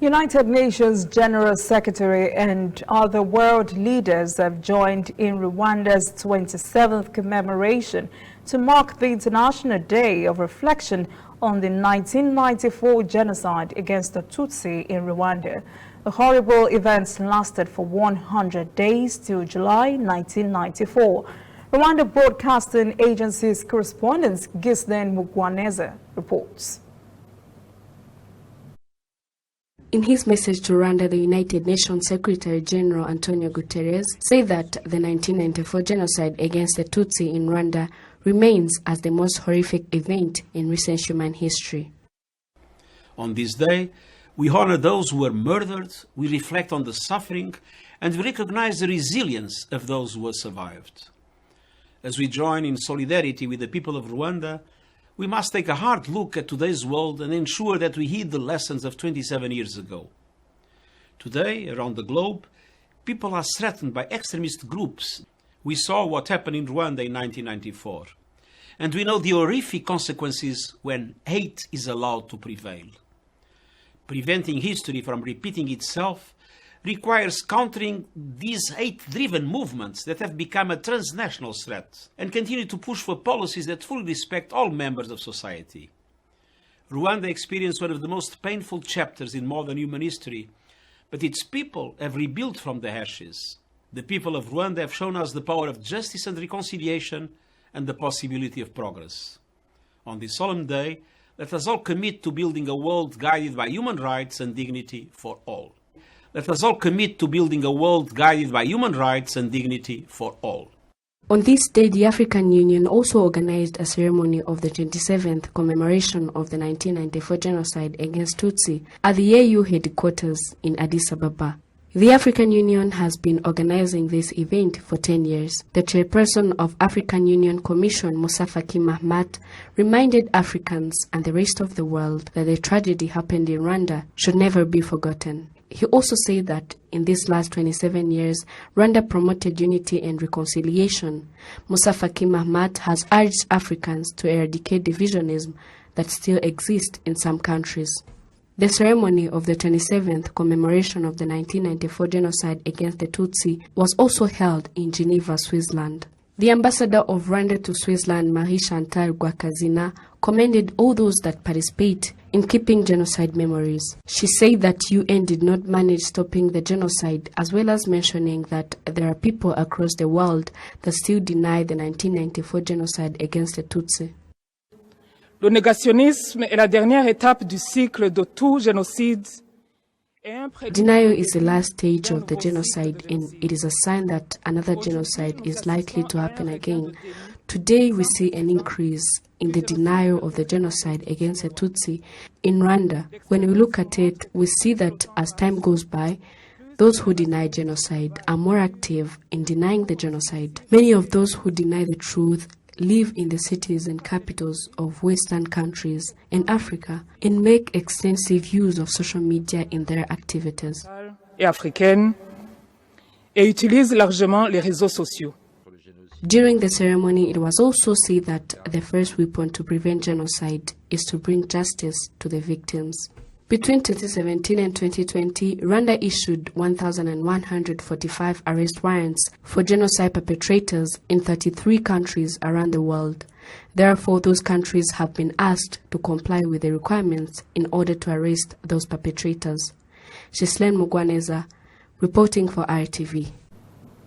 United Nations General Secretary and other world leaders have joined in Rwanda's 27th commemoration to mark the International Day of Reflection on the 1994 genocide against the Tutsi in Rwanda. The horrible events lasted for 100 days till July 1994. Rwanda Broadcasting Agency's correspondent Ghislaine Mugwaneza reports. In his message to Rwanda, the United Nations Secretary General Antonio Guterres said that the 1994 genocide against the Tutsi in Rwanda remains as the most horrific event in recent human history. On this day, we honor those who were murdered, we reflect on the suffering, and we recognize the resilience of those who have survived. As we join in solidarity with the people of Rwanda, we must take a hard look at today's world and ensure that we heed the lessons of 27 years ago. Today, around the globe, people are threatened by extremist groups. We saw what happened in Rwanda in 1994. And we know the horrific consequences when hate is allowed to prevail. Preventing history from repeating itself requires countering these hate-driven movements that have become a transnational threat and continue to push for policies that fully respect all members of society. Rwanda experienced one of the most painful chapters in modern human history, but its people have rebuilt from the ashes. The people of Rwanda have shown us the power of justice and reconciliation and the possibility of progress. On this solemn day, let us all commit to building a world guided by human rights and dignity for all. Let us all commit to building a world guided by human rights and dignity for all. On this day, the African Union also organized a ceremony of the 27th commemoration of the 1994 genocide against Tutsi at the AU headquarters in Addis Ababa. The African Union has been organizing this event for 10 years. The chairperson of African Union Commission, Moussa Faki Mahamat, reminded Africans and the rest of the world that the tragedy happened in Rwanda should never be forgotten. He also said that in these last 27 years, Rwanda promoted unity and reconciliation. Moussa Faki Mahamat has urged Africans to eradicate divisionism that still exists in some countries. The ceremony of the 27th commemoration of the 1994 genocide against the Tutsi was also held in Geneva, Switzerland. The ambassador of Rwanda to Switzerland, Marie-Chantal Gwakazina, commended all those that participate in keeping genocide memories. She said that UN did not manage stopping the genocide, as well as mentioning that there are people across the world that still deny the 1994 genocide against the Tutsi. Le négationnisme est la dernière étape du cycle de tout génocide. Denial is the last stage of the genocide, and it is a sign that another genocide is likely to happen again. Today, we see an increase in the denial of the genocide against the Tutsi in Rwanda. When we look at it, we see that as time goes by, those who deny genocide are more active in denying the genocide. Many of those who deny the truth live in the cities and capitals of Western countries in Africa and make extensive use of social media in their activities. Et africaine, et utilise largement les réseaux sociaux. During the ceremony, it was also said that the first weapon to prevent genocide is to bring justice to the victims. Between 2017 and 2020, Rwanda issued 1,145 arrest warrants for genocide perpetrators in 33 countries around the world. Therefore, those countries have been asked to comply with the requirements in order to arrest those perpetrators. Ghislaine Mugwaneza, reporting for RTV.